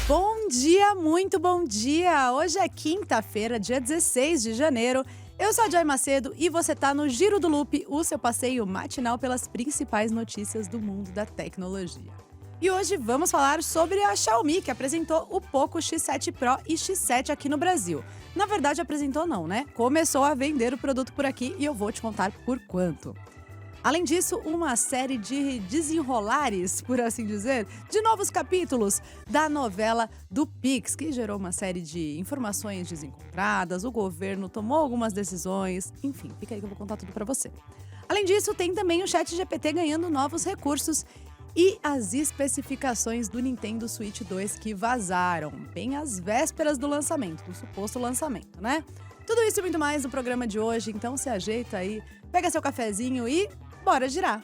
Bom dia, muito bom dia! Hoje é quinta-feira, dia 16 de janeiro. Eu sou a Joy Macedo e você tá no Giro do Loop, o seu passeio matinal pelas principais notícias do mundo da tecnologia. E hoje vamos falar sobre a Xiaomi, que apresentou o Poco X7 Pro e X7 aqui no Brasil. Na verdade, apresentou não, né? Começou a vender o produto por aqui e eu vou te contar por quanto. Além disso, uma série de desenrolares, por assim dizer, de novos capítulos da novela do Pix, que gerou uma série de informações desencontradas, o governo tomou algumas decisões, enfim, fica aí que eu vou contar tudo pra você. Além disso, tem também o ChatGPT ganhando novos recursos e as especificações do Nintendo Switch 2 que vazaram, bem às vésperas do lançamento, do suposto lançamento, né? Tudo isso e muito mais no programa de hoje, então se ajeita aí, pega seu cafezinho e bora girar!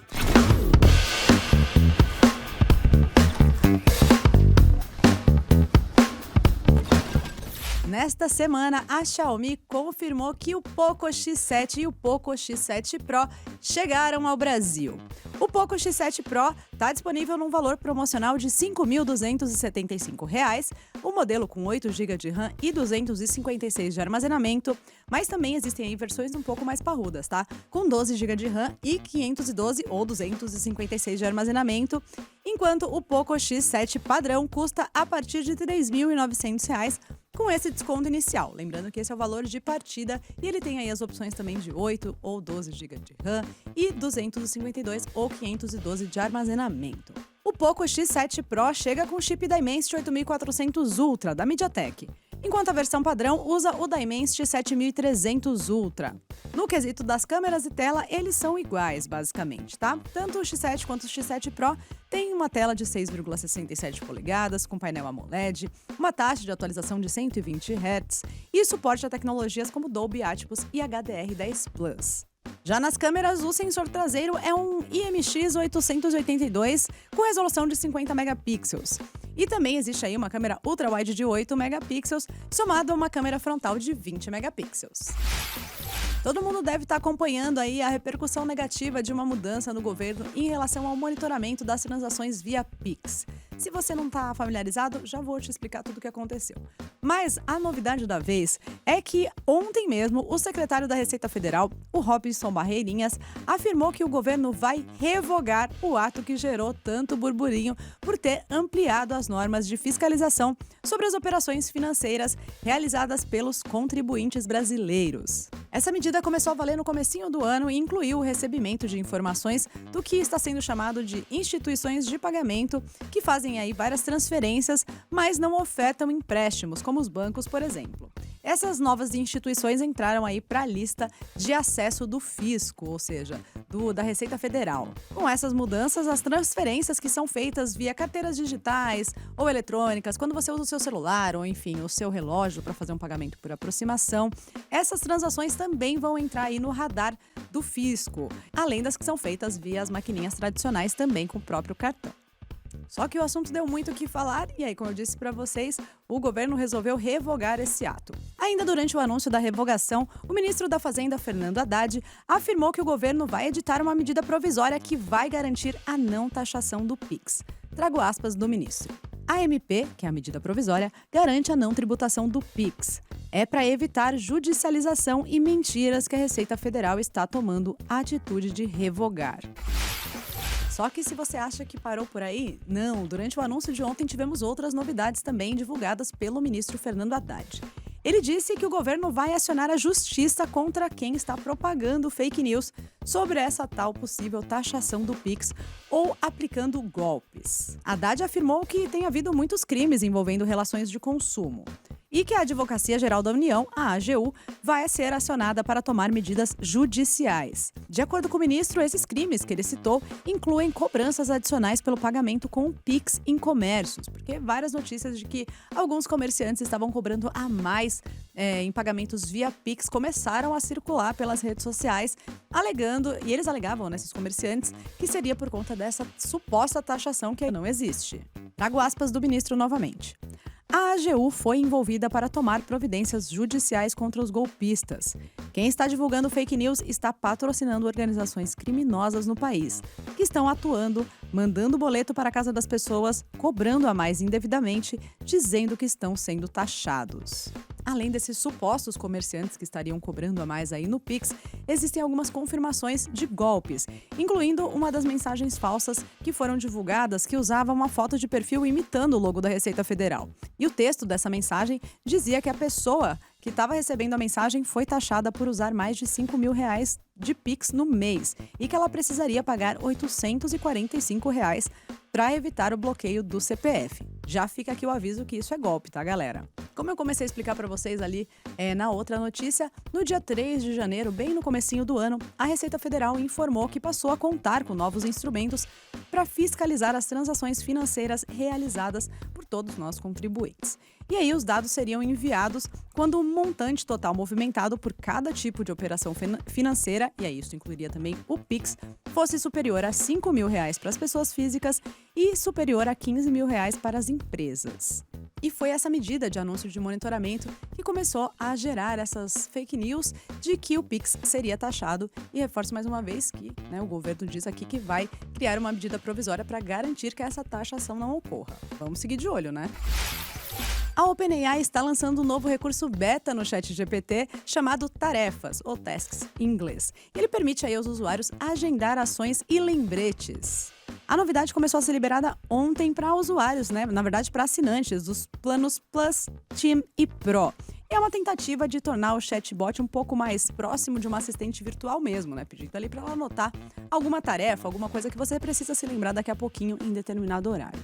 Nesta semana, a Xiaomi confirmou que o Poco X7 e o Poco X7 Pro chegaram ao Brasil. O Poco X7 Pro está disponível num valor promocional de R$ 5.275, o modelo com 8 GB de RAM e 256 de armazenamento, mas também existem aí versões um pouco mais parrudas, tá? Com 12 GB de RAM e 512 ou 256 de armazenamento, enquanto o Poco X7 padrão custa a partir de R$ 3.900 com esse desconto inicial. Lembrando que esse é o valor de partida e ele tem aí as opções também de 8 ou 12 GB de RAM e 252 ou 512 de armazenamento. O Poco X7 Pro chega com o chip Dimensity 8400 Ultra da MediaTek, enquanto a versão padrão usa o Dimensity 7300 Ultra. No quesito das câmeras e tela, eles são iguais, basicamente, tá? Tanto o X7 quanto o X7 Pro têm uma tela de 6,67 polegadas com painel AMOLED, uma taxa de atualização de 120 Hz e suporte a tecnologias como Dolby Atmos e HDR10+. Já nas câmeras, o sensor traseiro é um IMX882 com resolução de 50 megapixels. E também existe aí uma câmera ultra-wide de 8 megapixels, somado a uma câmera frontal de 20 megapixels. Todo mundo deve estar acompanhando aí a repercussão negativa de uma mudança no governo em relação ao monitoramento das transações via Pix. Se você não está familiarizado, já vou te explicar tudo o que aconteceu. Mas a novidade da vez é que ontem mesmo o secretário da Receita Federal, o Robson Barreirinhas, afirmou que o governo vai revogar o ato que gerou tanto burburinho por ter ampliado as normas de fiscalização sobre as operações financeiras realizadas pelos contribuintes brasileiros. Essa medida começou a valer no comecinho do ano e incluiu o recebimento de informações do que está sendo chamado de instituições de pagamento, que fazem aí várias transferências, mas não ofertam empréstimos, como os bancos, por exemplo. Essas novas instituições entraram aí para a lista de acesso do fisco, ou seja, da Receita Federal. Com essas mudanças, as transferências que são feitas via carteiras digitais ou eletrônicas, quando você usa o seu celular ou, enfim, o seu relógio para fazer um pagamento por aproximação, essas transações também vão entrar aí no radar do fisco, além das que são feitas via as maquininhas tradicionais também com o próprio cartão. Só que o assunto deu muito o que falar e aí, como eu disse para vocês, o governo resolveu revogar esse ato. Ainda durante o anúncio da revogação, o ministro da Fazenda, Fernando Haddad, afirmou que o governo vai editar uma medida provisória que vai garantir a não taxação do Pix. Trago aspas do ministro. A MP, que é a medida provisória, garante a não tributação do Pix. É para evitar judicialização e mentiras que a Receita Federal está tomando a atitude de revogar. Só que se você acha que parou por aí, não. Durante o anúncio de ontem tivemos outras novidades também divulgadas pelo ministro Fernando Haddad. Ele disse que o governo vai acionar a justiça contra quem está propagando fake news sobre essa tal possível taxação do Pix ou aplicando golpes. Haddad afirmou que tem havido muitos crimes envolvendo relações de consumo e que a Advocacia Geral da União, a AGU, vai ser acionada para tomar medidas judiciais. De acordo com o ministro, esses crimes que ele citou incluem cobranças adicionais pelo pagamento com o Pix em comércios, porque várias notícias de que alguns comerciantes estavam cobrando a mais em pagamentos via Pix começaram a circular pelas redes sociais, e eles alegavam, nesses comerciantes, que seria por conta dessa suposta taxação que não existe. Trago aspas do ministro novamente. A AGU foi envolvida para tomar providências judiciais contra os golpistas. Quem está divulgando fake news está patrocinando organizações criminosas no país, que estão atuando, mandando boleto para a casa das pessoas, cobrando a mais indevidamente, dizendo que estão sendo taxados. Além desses supostos comerciantes que estariam cobrando a mais aí no Pix, existem algumas confirmações de golpes, incluindo uma das mensagens falsas que foram divulgadas que usava uma foto de perfil imitando o logo da Receita Federal. E o texto dessa mensagem dizia que a pessoa que estava recebendo a mensagem foi taxada por usar mais de R$ 5.000 de Pix no mês e que ela precisaria pagar R$ 845 para evitar o bloqueio do CPF. Já fica aqui o aviso que isso é golpe, tá, galera? Como eu comecei a explicar para vocês ali na outra notícia, no dia 3 de janeiro, bem no comecinho do ano, a Receita Federal informou que passou a contar com novos instrumentos para fiscalizar as transações financeiras realizadas por todos nós contribuintes. E aí os dados seriam enviados quando o montante total movimentado por cada tipo de operação financeira, e aí isso incluiria também o Pix, fosse superior a R$ 5.000 para as pessoas físicas e superior a R$ 15.000 para as empresas. E foi essa medida de anúncio de monitoramento que começou a gerar essas fake news de que o Pix seria taxado. E reforço mais uma vez que o governo diz aqui que vai criar uma medida provisória para garantir que essa taxação não ocorra. Vamos seguir de olho, né? A OpenAI está lançando um novo recurso beta no ChatGPT chamado Tarefas, ou Tasks em inglês. Ele permite aí aos usuários agendar ações e lembretes. A novidade começou a ser liberada ontem para usuários, na verdade para assinantes dos planos Plus, Team e Pro. É uma tentativa de tornar o chatbot um pouco mais próximo de uma assistente virtual mesmo, pedindo ali para ela anotar alguma tarefa, alguma coisa que você precisa se lembrar daqui a pouquinho em determinado horário.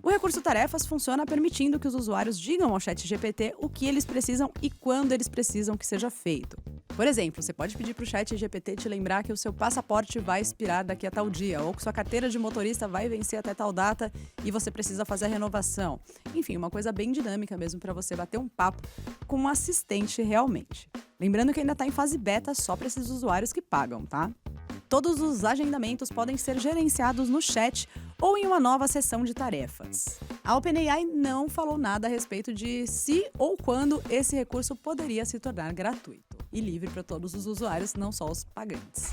O recurso Tarefas funciona permitindo que os usuários digam ao ChatGPT o que eles precisam e quando eles precisam que seja feito. Por exemplo, você pode pedir para o ChatGPT te lembrar que o seu passaporte vai expirar daqui a tal dia, ou que sua carteira de motorista vai vencer até tal data e você precisa fazer a renovação. Enfim, uma coisa bem dinâmica mesmo para você bater um papo com um assistente realmente. Lembrando que ainda está em fase beta só para esses usuários que pagam, tá? Todos os agendamentos podem ser gerenciados no chat ou em uma nova seção de tarefas. A OpenAI não falou nada a respeito de se ou quando esse recurso poderia se tornar gratuito e livre para todos os usuários, não só os pagantes.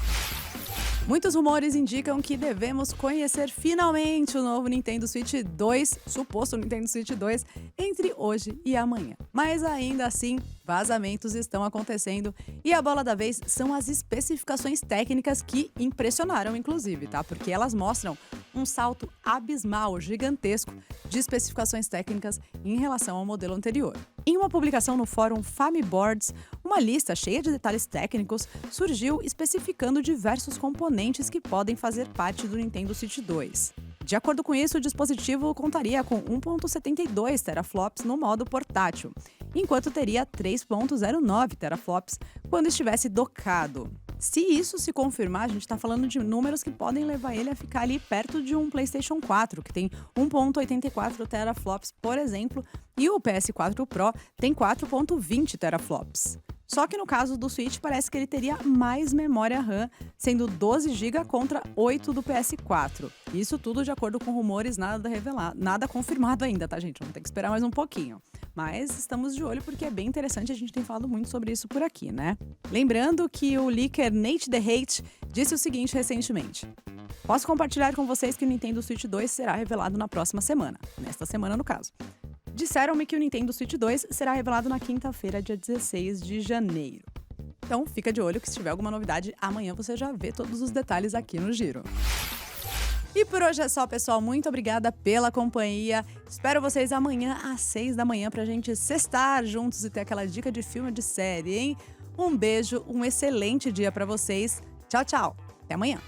Muitos rumores indicam que devemos conhecer finalmente o novo Nintendo Switch 2, suposto Nintendo Switch 2, entre hoje e amanhã. Mas ainda assim, vazamentos estão acontecendo e a bola da vez são as especificações técnicas que impressionaram, inclusive, tá? Porque elas mostram um salto abismal, gigantesco, de especificações técnicas em relação ao modelo anterior. Em uma publicação no fórum Famiboards, uma lista cheia de detalhes técnicos surgiu especificando diversos componentes que podem fazer parte do Nintendo Switch 2. De acordo com isso, o dispositivo contaria com 1.72 teraflops no modo portátil, enquanto teria 3.09 teraflops quando estivesse docado. Se isso se confirmar, a gente está falando de números que podem levar ele a ficar ali perto de um PlayStation 4, que tem 1.84 teraflops, por exemplo, e o PS4 Pro tem 4.20 teraflops. Só que no caso do Switch parece que ele teria mais memória RAM, sendo 12 GB contra 8 do PS4. Isso tudo de acordo com rumores, nada revelado, nada confirmado ainda, tá, gente? Vamos ter que esperar mais um pouquinho. Mas estamos de olho porque é bem interessante, a gente tem falado muito sobre isso por aqui, né? Lembrando que o leaker Nate the Hate disse o seguinte recentemente: posso compartilhar com vocês que o Nintendo Switch 2 será revelado na próxima semana, nesta semana no caso. Disseram-me que o Nintendo Switch 2 será revelado na quinta-feira, dia 16 de janeiro. Então fica de olho que se tiver alguma novidade, amanhã você já vê todos os detalhes aqui no Giro. E por hoje é só, pessoal. Muito obrigada pela companhia. Espero vocês amanhã às 6 da manhã pra gente sextar juntos e ter aquela dica de filme ou de série, hein? Um beijo, um excelente dia pra vocês. Tchau, tchau. Até amanhã.